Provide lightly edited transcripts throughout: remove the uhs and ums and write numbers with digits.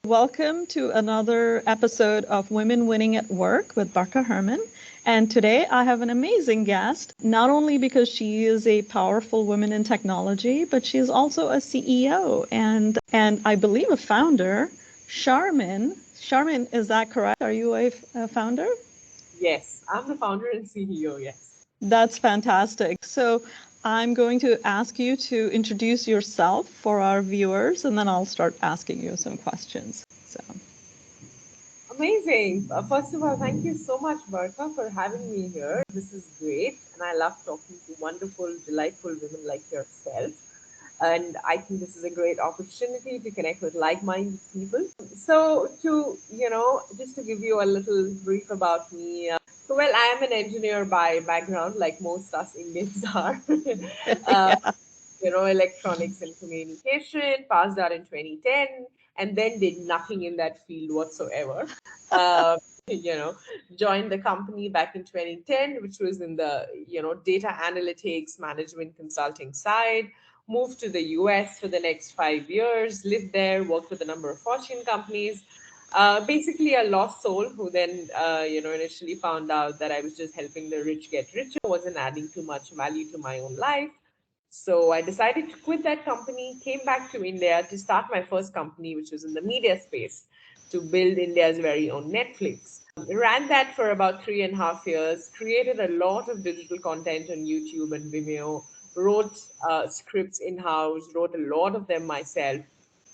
Welcome to another episode of Women Winning at Work with Barka Herman. And today I have an amazing guest, not only because she is a powerful woman in technology, but she is also a CEO and I believe a founder, Sharmin. Sharmin, is that correct? Are you a founder? Yes, I'm the founder and CEO. Yes. That's fantastic. So I'm going to ask you to introduce yourself for our viewers, and then I'll start asking you some questions. So. Amazing. First of all, thank you so much, Barka, for having me here. This is great. And I love talking to wonderful, delightful women like yourself. And I think this is a great opportunity to connect with like minded people. So, just to give you a little brief about me. Well, I am an engineer by background, like most us Indians are. uh, Yeah. Electronics and communication, passed out in 2010, and then did nothing in that field whatsoever. Uh, you know, joined the company back in 2010, which was in the, data analytics, management consulting side. Moved to the US for the next 5 years, lived there, worked with a number of Fortune companies. Basically, a lost soul who then, initially found out that I was just helping the rich get richer, wasn't adding too much value to my own life. So I decided to quit that company, came back to India to start my first company, which was in the media space, to build India's very own Netflix. Ran that for about 3.5 years, created a lot of digital content on YouTube and Vimeo, wrote scripts in house, wrote a lot of them myself.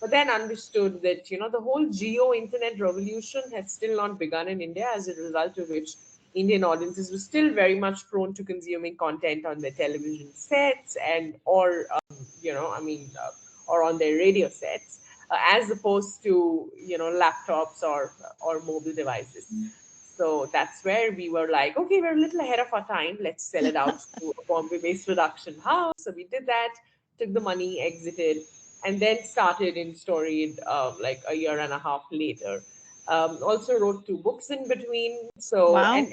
But then understood that, the whole geo internet revolution had still not begun in India, as a result of which Indian audiences were still very much prone to consuming content on their television sets and or on their radio sets, as opposed to laptops or mobile devices. So that's where we were like, okay, we're a little ahead of our time. Let's sell it out to a Bombay-based production house. So we did that, took the money, exited, and then started in Storied like a year and a half later. Also wrote two books in between. So Wow.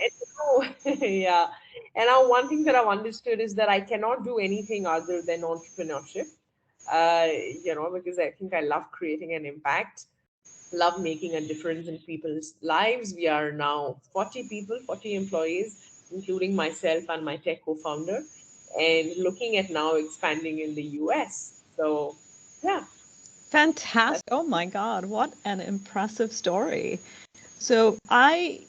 yeah. And now one thing that I've understood is that I cannot do anything other than entrepreneurship. Uh, because I think I love creating an impact, love making a difference in people's lives. We are now 40 people, 40 employees, including myself and my tech co-founder, and looking at now expanding in the US. So yeah, that's Fantastic. Oh my God, what an impressive story. So I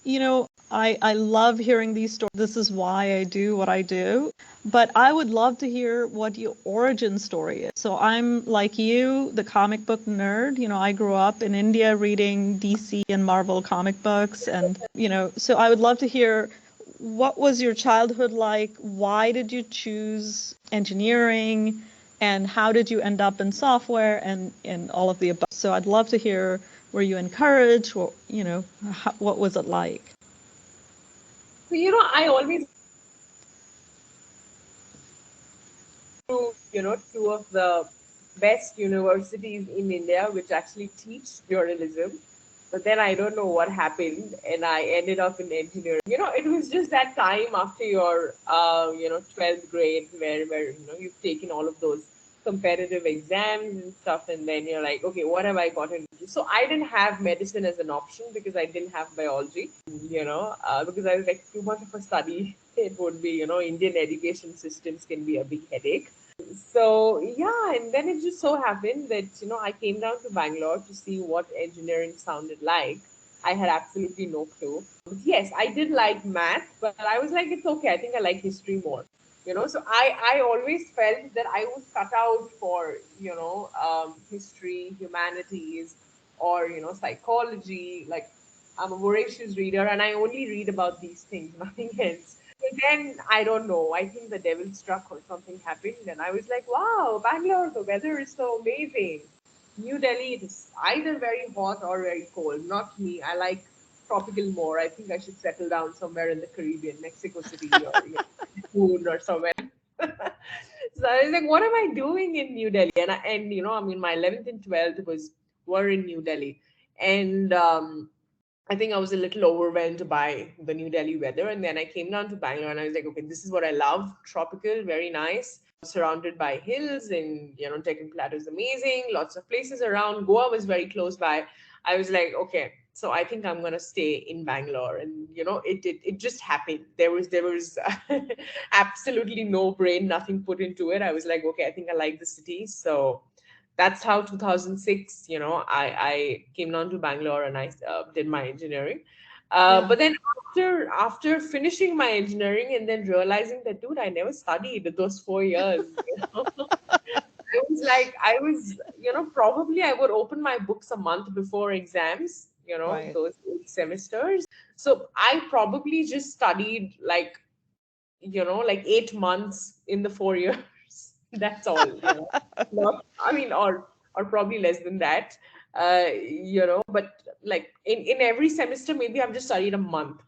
love hearing these stories. This is why I do what I do. But I would love to hear what your origin story is. So I'm like you, the comic book nerd. I grew up in India reading DC and Marvel comic books and so I would love to hear what was your childhood like? Why did you choose engineering? And how did you end up in software and all of the above? So I'd love to hear, were you encouraged or what was it like? so I always to two of the best universities in India which actually teach journalism. But then I don't know what happened, and I ended up in engineering. It was just that time after your 12th grade where you've taken all of those competitive exams and stuff, and then you're like, okay, what have I gotten into? So I didn't have medicine as an option because I didn't have biology. Because I was like too much of a study. It would be Indian education systems can be a big headache. So yeah, and then it just so happened that I came down to Bangalore to see what engineering sounded like. I had absolutely no clue. But yes, I did like math, but I was like, it's okay. I think I like history more. So I always felt that I was cut out for history, humanities, or psychology. Like I'm a voracious reader, and I only read about these things, nothing else. But then I don't know. I think the devil struck or something happened, and I was like, "Wow, Bangalore, the weather is so amazing." New Delhi, it is either very hot or very cold. Not me. I like tropical more. I think I should settle down somewhere in the Caribbean, Mexico City, or Cancun or somewhere. So I was like, "What am I doing in New Delhi?" And my 11th and 12th were in New Delhi, and I think I was a little overwhelmed by the New Delhi weather. And then I came down to Bangalore and I was like, okay, this is what I love. Tropical, very nice, surrounded by hills, and Deccan Plateau is amazing. Lots of places around. Goa was very close by. I was like, okay, so I think I'm gonna stay in Bangalore, and it just happened. There was absolutely no brain, nothing put into it. I was like, okay, I think I like the city, so that's how 2006. I came down to Bangalore and I did my engineering. Yeah. But then after finishing my engineering and then realizing that, dude, I never studied those 4 years. I was, probably I would open my books a month before exams, Right. those 8 semesters. So I probably just studied like 8 months in the 4 years. That's all, Not, I mean, or probably less than that. But like in every semester, maybe I've just studied a month.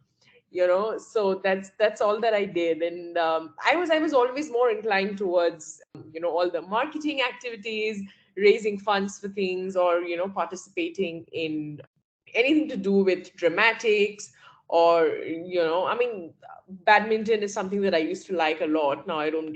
So that's all that I did, and I was always more inclined towards all the marketing activities, raising funds for things, or participating in anything to do with dramatics, or I mean, badminton is something that I used to like a lot. Now I don't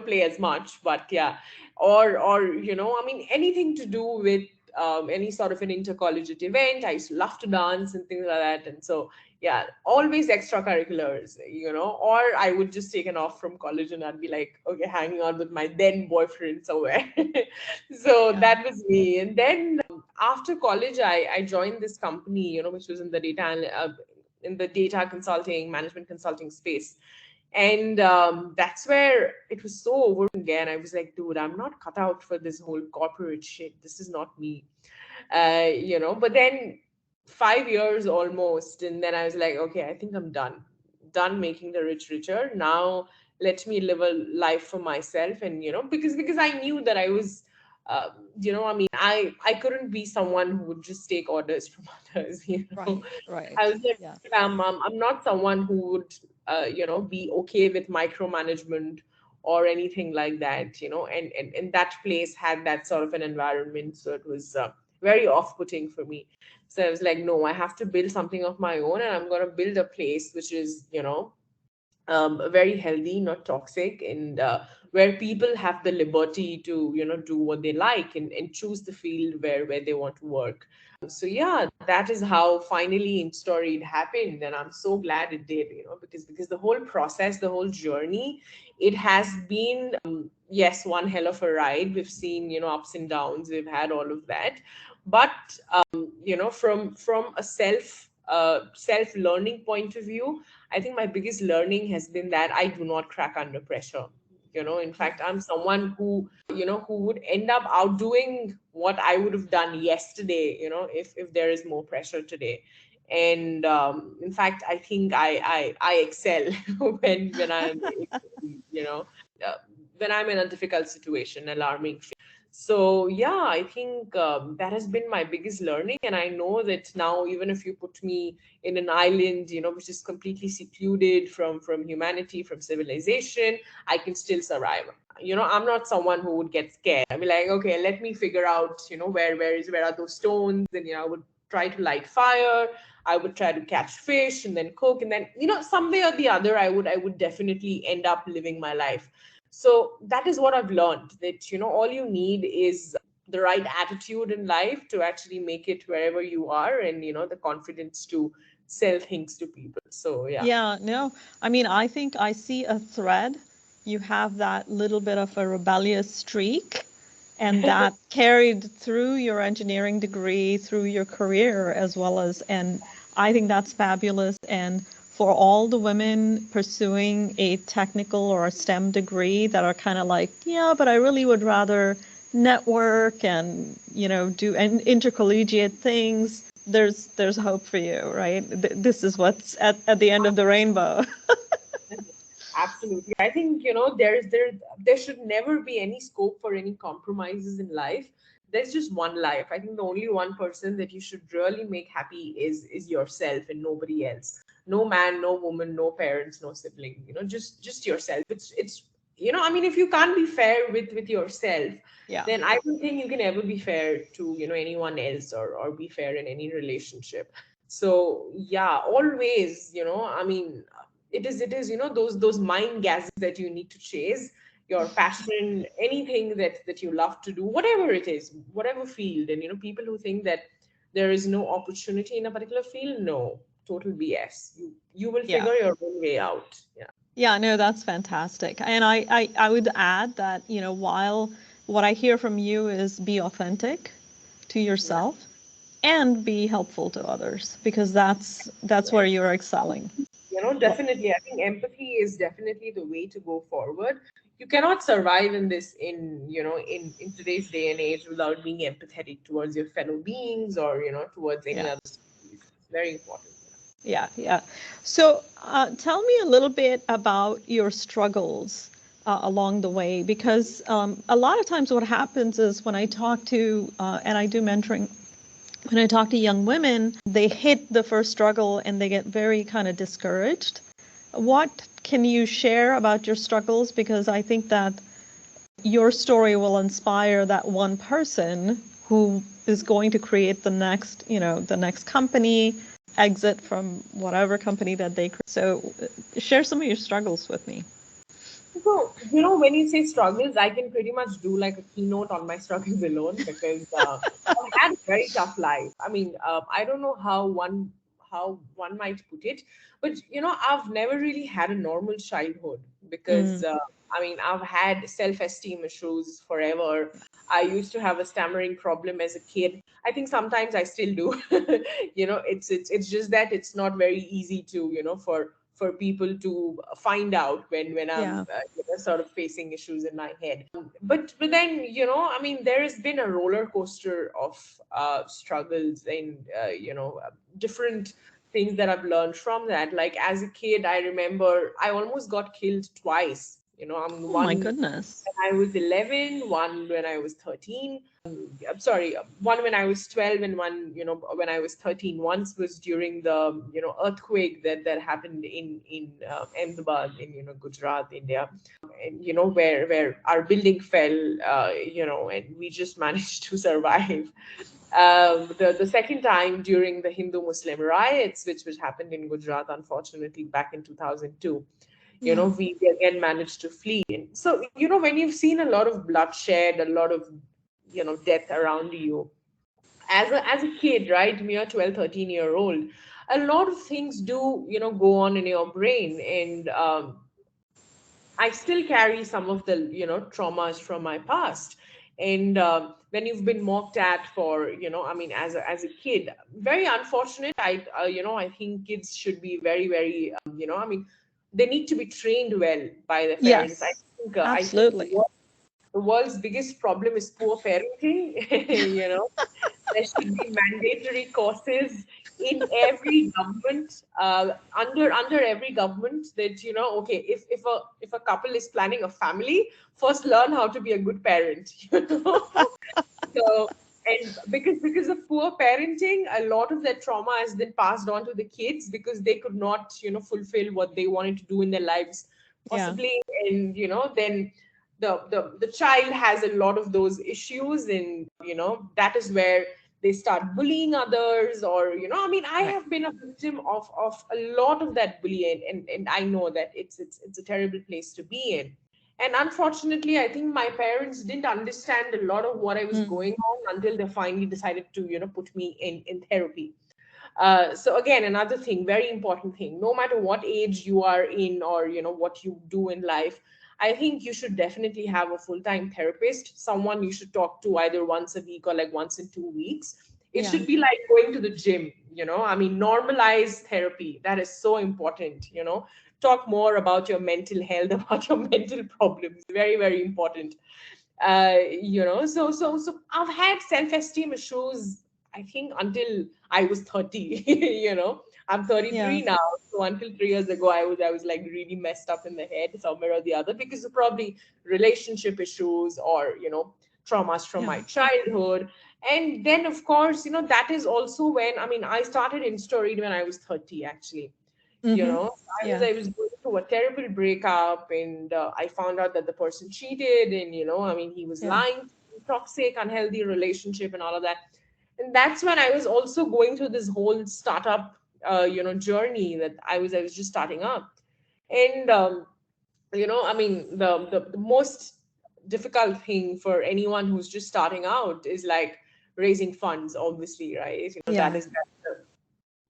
play as much, but yeah, or I mean, anything to do with any sort of an intercollegiate event. I used to love to dance and things like that, and so yeah, always extracurriculars, or I would just take an off from college and I'd be like, okay, hanging out with my then boyfriend somewhere. So Yeah. that was me, and then after college, I joined this company, which was in the data consulting, management consulting space, and that's where it was so overwhelming again. I was like, dude, I'm not cut out for this whole corporate shit. This is not me. But then 5 years almost, and then I was like, okay, I think I'm done making the rich richer. Now let me live a life for myself, and because I knew that I was I mean, I couldn't be someone who would just take orders from others. Right. Right. I was like, Yeah. I'm not someone who would be okay with micromanagement or anything like that. And that place had that sort of an environment, so it was very off-putting for me. So I was like, no, I have to build something of my own, and I'm going to build a place which is very healthy, not toxic, and where people have the liberty to do what they like, and choose the field where they want to work. So yeah, that is how finally in story it happened, and I'm so glad it did, because the whole process, the whole journey, it has been, yes, one hell of a ride. We've seen ups and downs, we've had all of that, but from a self learning point of view, I think my biggest learning has been that I do not crack under pressure. In Yeah. fact, I'm someone who would end up outdoing what I would have done yesterday, if there is more pressure today. And in fact, I think I excel when I'm, you know, uh, when I'm in a difficult situation, alarming. So yeah, I think that has been my biggest learning, and I know that now, even if you put me in an island, which is completely secluded from humanity, from civilization, I can still survive. I'm not someone who would get scared. I'd be like, okay, let me figure out, where are those stones, and I would try to light fire. I would try to catch fish and then cook, and then some way or the other, I would definitely end up living my life. So that is what I've learned, that all you need is the right attitude in life to actually make it wherever you are, and the confidence to sell things to people. So yeah. Yeah, no. I mean, I think I see a thread. You have that little bit of a rebellious streak, and that carried through your engineering degree, through your career as well as, and I think that's fabulous. And for all the women pursuing a technical or a STEM degree that are kind of like, yeah, but I really would rather network and, do intercollegiate things, there's hope for you, right? This is what's at the end of the rainbow. Absolutely. I think, there should never be any scope for any compromises in life. There's just one life. I think the only one person that you should really make happy is yourself and nobody else. No man, no woman, no parents, no sibling, just yourself. It's I mean, if you can't be fair with yourself, Yeah. then I don't think you can ever be fair to, anyone else, or be fair in any relationship. So yeah, always, I mean, it is those mind gases that you need to chase. your passion, anything that you love to do, whatever it is, whatever field. And people who think that there is no opportunity in a particular field, no, total BS. You will Yeah. figure your own way out. Yeah. Yeah, no, that's fantastic. And I would add that, while what I hear from you is be authentic to Yeah. yourself and be helpful to others because that's where you're excelling. Well, Definitely, I think empathy is definitely the way to go forward. You cannot survive in this, in today's day and age, without being empathetic towards your fellow beings, or towards any yeah. other species. It's very important. Yeah, yeah. So, tell me a little bit about your struggles along the way, because a lot of times what happens is when I talk to, and I do mentoring, when I talk to young women, they hit the first struggle and they get very kind of discouraged. What can you share about your struggles? Because I think that your story will inspire that one person who is going to create the next company, exit from whatever company that they create. So share some of your struggles with me. So, when you say struggles, I can pretty much do like a keynote on my struggles alone, because I've had a very tough life. I mean, I don't know how one might put it, but I've never really had a normal childhood, because Mm, I mean, I've had self-esteem issues forever. I used to have a stammering problem as a kid. I think sometimes I still do. It's just that it's not very easy to for people to find out when I'm yeah. sort of facing issues in my head. But then I mean, there has been a roller coaster of struggles, and different things that I've learned from that. Like, as a kid, I remember I almost got killed twice. I mean, Oh my one goodness. when I was 11, one when I was 13. I'm sorry, one when I was 12, and one, when I was 13. Once was during the, earthquake that happened in Ahmedabad, in, Gujarat, India, and, where our building fell, and we just managed to survive. The second time during the Hindu-Muslim riots, which happened in Gujarat, unfortunately, back in 2002. Yeah. We again managed to flee. And so, when you've seen a lot of bloodshed, a lot of, death around you, as a kid, right, mere 12, 13-year old, a lot of things do, go on in your brain. And I still carry some of the, traumas from my past. And when you've been mocked at for, I mean, as a kid, very unfortunate. I think kids should be very, very, I mean, they need to be trained well by their parents. I Yes. think, Absolutely. the world's biggest problem is poor parenting. There should be mandatory courses in every government, under every government, that okay, if a couple is planning a family, first learn how to be a good parent. So, and because of poor parenting, a lot of that trauma has been passed on to the kids, because they could not fulfill what they wanted to do in their lives, Yeah. possibly. And then the child has a lot of those issues, and that is where they start bullying others. Or I mean, I Right. have been a victim of a lot of that bullying, and I know that it's a terrible place to be in. And unfortunately, I think my parents didn't understand a lot of what I was Mm, going on until they finally decided to, put me in therapy. So again, another thing, very important thing, no matter what age you are in, or, what you do in life, I think you should definitely have a full-time therapist, someone you should talk to either once a week or like once in 2 weeks. It yeah. should be like going to the gym. I mean, normalize therapy. That is so important. Talk more about your mental health, about your mental problems. Very, very important. So I've had self-esteem issues, I think, until I was 30. I'm Yeah. 33 now. So until 3 years ago, I was like really messed up in the head somewhere or the other, because of probably relationship issues, or traumas from Yeah. my childhood. And then, of course, that is also when, I mean, I started in story when I was 30, actually. Mm-hmm. I was Yeah. I was going through a terrible breakup, and I found out that the person cheated, and I mean, he was Yeah. lying, toxic, unhealthy relationship, and all of that. And that's when I was also going through this whole startup journey, that I was just starting up. And I mean, the most difficult thing for anyone who's just starting out is like raising funds, obviously, right? Yeah.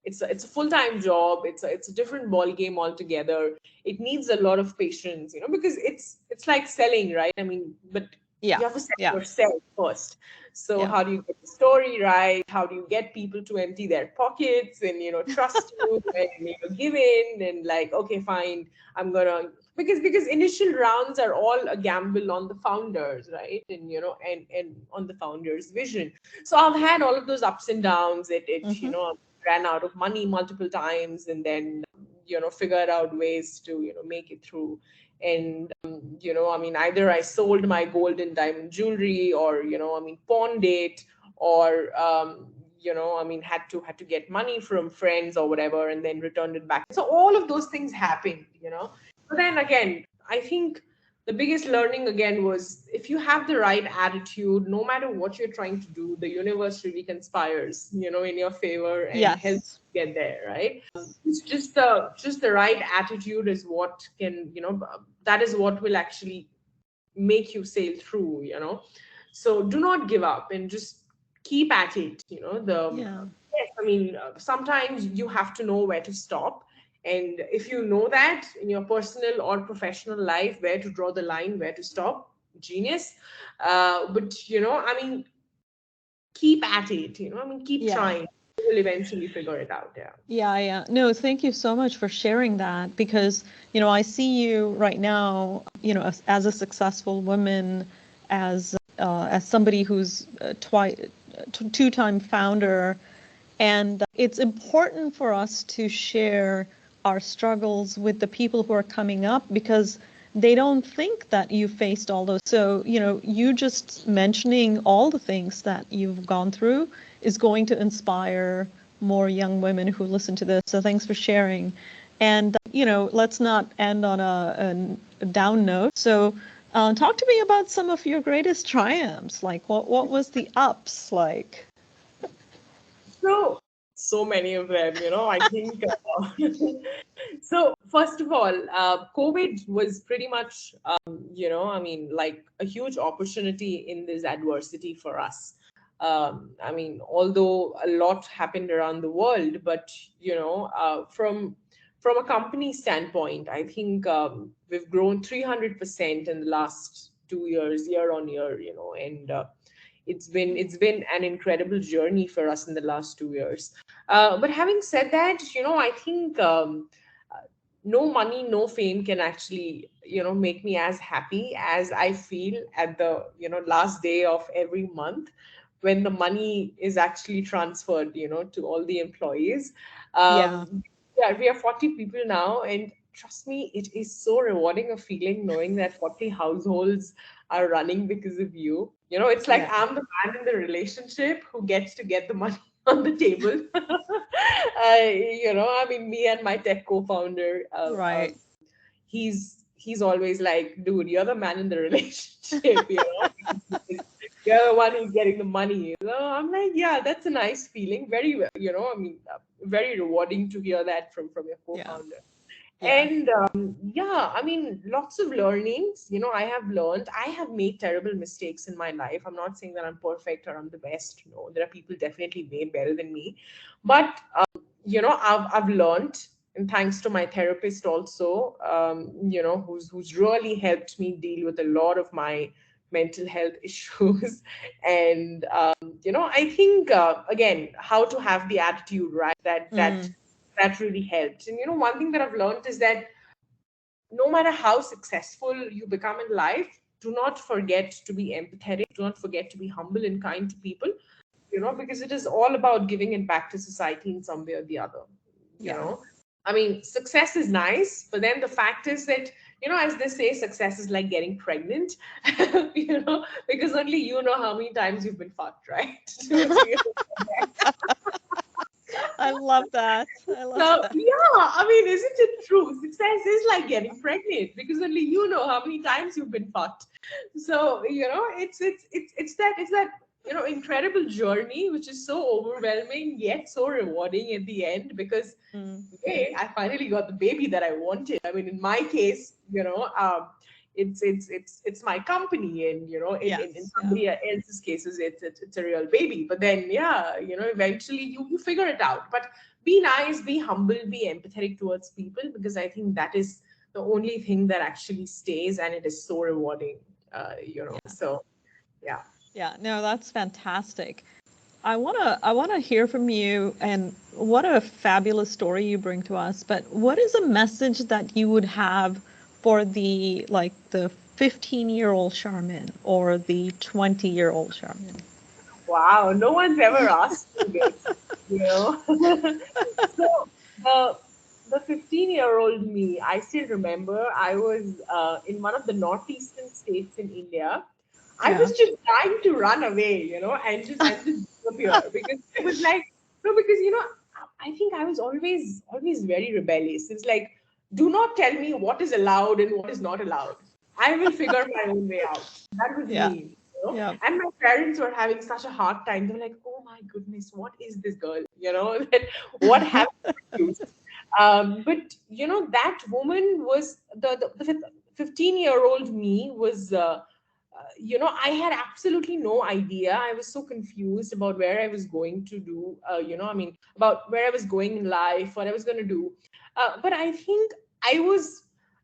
It's a full-time job. It's a different ball game altogether. It needs a lot of patience, because it's like selling, right? I mean, but Yeah. you have to sell Yeah. yourself first. So Yeah. how do you get the story right? How do you get people to empty their pockets and trust you and give in and like, okay, fine, I'm gonna, because initial rounds are all a gamble on the founders, right? And on the founders vision. So I've had all of those ups and downs. It Mm-hmm. ran out of money multiple times, and then figured out ways to make it through. And I mean, either I sold my gold and diamond jewelry, or I mean, pawned it, or I mean, had to get money from friends or whatever, and then returned it back. So all of those things happened. But then again, I think the biggest learning again was, if you have the right attitude, no matter what you're trying to do, the universe really conspires, in your favor and helps Yes. you get there, right? It's just the right attitude is what can, that is what will actually make you sail through. So do not give up and just keep at it. Yeah. Yes, I mean, sometimes you have to know where to stop. And if you know that in your personal or professional life, where to draw the line, where to stop, genius. But I mean, keep at it. I mean, keep Yeah. trying. You will eventually figure it out. Yeah. Yeah, yeah. No, thank you so much for sharing that because, I see you right now, as a successful woman, as somebody who's two-time founder, and it's important for us to share our struggles with the people who are coming up because they don't think that you faced all those. So, you just mentioning all the things that you've gone through is going to inspire more young women who listen to this. So thanks for sharing. And, let's not end on a down note. So, talk to me about some of your greatest triumphs. Like, what was the ups like? So many of them. I think. So first of all, COVID was pretty much, I mean, like a huge opportunity in this adversity for us. I mean, although a lot happened around the world, but from a company standpoint, I think we've grown 300% in the last 2 years, year on year. And it's been an incredible journey for us in the last 2 years. But having said that, I think no money, no fame can actually, make me as happy as I feel at the, last day of every month, when the money is actually transferred, to all the employees. Yeah. Yeah, we are 40 people now, and trust me, it is so rewarding a feeling knowing that 40 households are running because of you. It's like Yeah. I'm the man in the relationship who gets to get the money on the table. I mean, me and my tech co-founder, Right. he's always like, dude, you're the man in the relationship, you're the one who's getting the money. So I'm like, yeah, that's a nice feeling. Very, I mean, very rewarding to hear that from your Yeah. co-founder. Yeah. And yeah, I mean, lots of learnings. I have learned. I have made terrible mistakes in my life. I'm not saying that I'm perfect or I'm the best. No, there are people definitely way better than me. But I've learned, and thanks to my therapist also, who's really helped me deal with a lot of my mental health issues. And I think again, how to have the attitude right, Mm. that really helps. And one thing that I've learned is that no matter how successful you become in life, do not forget to be empathetic, do not forget to be humble and kind to people, because it is all about giving it back to society in some way or the other. you Yeah. know I mean, success is nice, but then the fact is that, as they say, success is like getting pregnant. Because only you know how many times you've been fucked, right? So I love that. I love So that. yeah, I mean, isn't it true? Success is like getting pregnant, because only you know how many times you've been fucked. So it's that incredible journey, which is so overwhelming yet so rewarding at the end, because Mm. hey, I finally got the baby that I wanted. I mean, in my case, it's my company, and in Yes. Yeah. somebody else's cases, it's a real baby. But then, yeah, eventually you figure it out. But be nice, be humble, be empathetic towards people, because I think that is the only thing that actually stays, and it is so rewarding. Yeah. So yeah. Yeah. No, that's fantastic. I wanna hear from you, and what a fabulous story you bring to us. But what is a message that you would have for the 15-year-old Charmin or the 20-year-old Charmin? Wow, no one's ever asked me this, you know. So the the 15-year-old me, I still remember I was in one of the northeastern states in India. I Yeah. was just trying to run away, and just disappear, because it was like, no, because I think I was always very rebellious. It's like, do not tell me what is allowed and what is not allowed. I will figure my own way out. That was Yeah. me. Yeah. And my parents were having such a hard time. They were like, "Oh my goodness, what is this girl? That what happened to you?" But that woman was the 15-year-old me was. I had absolutely no idea. I was so confused about where I was going to do. I mean, about where I was going in life, what I was going to do. But I think I was.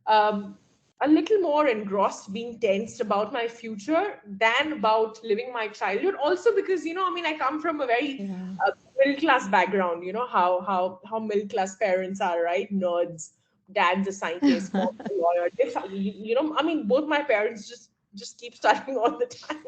Um, a little more engrossed being tensed about my future than about living my childhood, also because I mean, I come from a very Yeah. middle class background. You know how middle class parents are, right? Nerds. Dad's a scientist, mom's a lawyer. I mean, both my parents just keep studying all the time.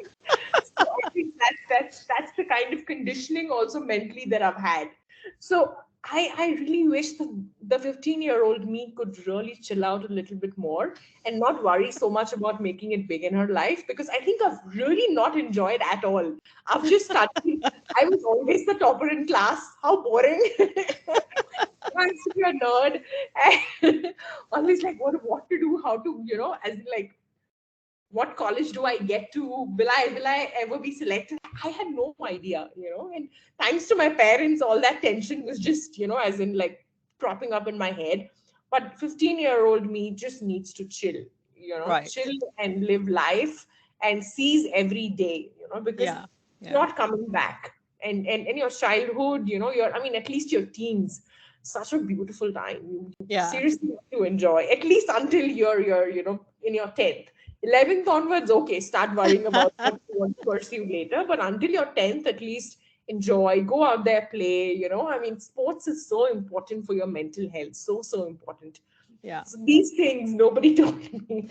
So I think that's the kind of conditioning also mentally that I've had. So I really wish the 15-year-old me could really chill out a little bit more and not worry so much about making it big in her life, because I think I've really not enjoyed at all. I've just studied. I was always the topper in class. How boring. I used to be a nerd and always like what to do, how to, as in like what college do I get to? Will I ever be selected? I had no idea. And thanks to my parents, all that tension was just, as in like propping up in my head. But 15-year-old me just needs to chill Right. and live life and seize every day, because Yeah. it's Yeah. not coming back. And your childhood, your I mean, at least your teens, such a beautiful time. You Yeah. seriously have to enjoy, at least until you're in your 10th. 11th onwards, okay, start worrying about what you want to pursue later. But until your 10th, at least enjoy, go out there, play. I mean, sports is so important for your mental health. So, so important. Yeah. So these things nobody told me.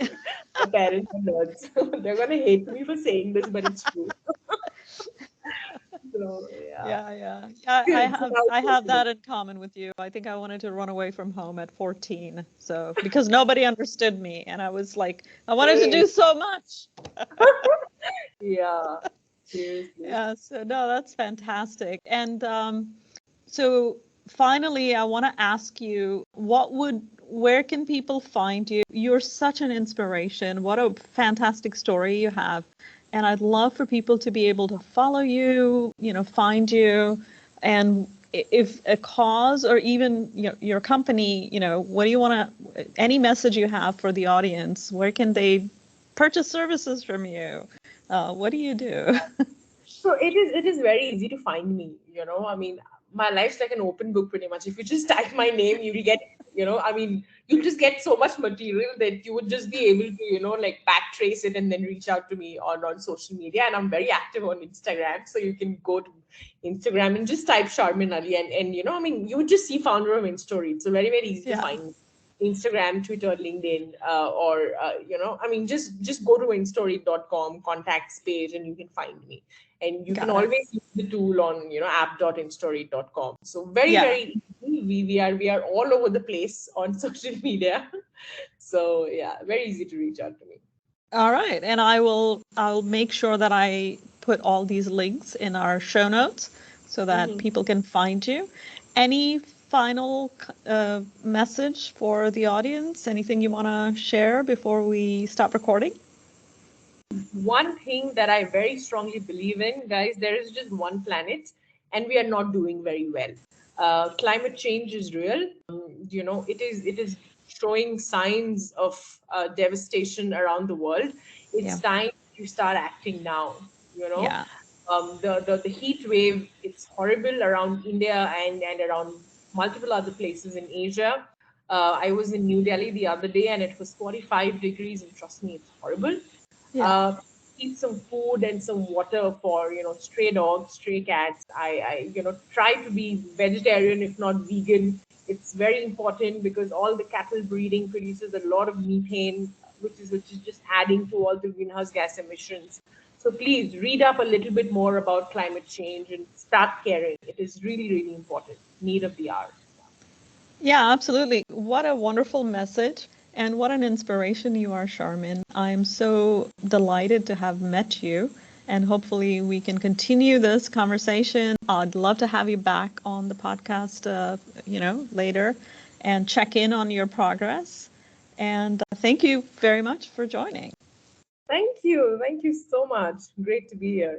My parents are nerds. They're going to hate me for saying this, but it's true. So, yeah. Yeah, yeah. I Good. So have now I what have to do? that in common with you. I think I wanted to run away from home at 14. So, because nobody understood me, and I was like, I wanted to Hey. do so much. Yeah. Seriously. Yeah, so no, that's fantastic. And so finally, I want to ask you, where can people find you? You're such an inspiration. What a fantastic story you have. And I'd love for people to be able to follow you, find you, and if a cause or even your company, what do you want to, any message you have for the audience, where can they purchase services from you? What do you do? So it is very easy to find me. I mean, my life's like an open book pretty much. If you just type my name, you will get, I mean, you'll just get so much material that you would just be able to, like backtrace it and then reach out to me on social media. And I'm very active on Instagram. So you can go to Instagram and just type Sharmin Ali, and I mean, you would just see founder of InStory. It's very, very easy to Yeah. find. Instagram, Twitter, LinkedIn, or I mean, just go to instory.com contacts page and you can find me. And you can Got it. always use the tool on app.instory.com. So very, Yeah. very easy. We are all over the place on social media. So yeah, very easy to reach out to me. All right. And I'll make sure that I put all these links in our show notes so that Mhm. people can find you. Any final message for the audience? Anything you want to share before we stop recording? one thing that I very strongly believe in, guys, there is just one planet, and we are not doing very well. Climate change is real. It is showing signs of devastation around the world. Yeah. It's time to start acting now. You know, Yeah. the heat wave, it's horrible around India and around multiple other places in Asia. I was in New Delhi the other day, and it was 45 degrees, and trust me, it's horrible. Yeah. uh, Eat some food and some water for stray dogs, stray cats. I try to be vegetarian, if not vegan. It's very important because all the cattle breeding produces a lot of methane, which is just adding to all the greenhouse gas emissions. So please read up a little bit more about climate change and start caring. It is really, really important. Need of the hour. Yeah, absolutely. What a wonderful message and what an inspiration you are, Charmin. I'm so delighted to have met you, and hopefully we can continue this conversation. I'd love to have you back on the podcast, later and check in on your progress. And thank you very much for joining. Thank you. Thank you so much. Great to be here.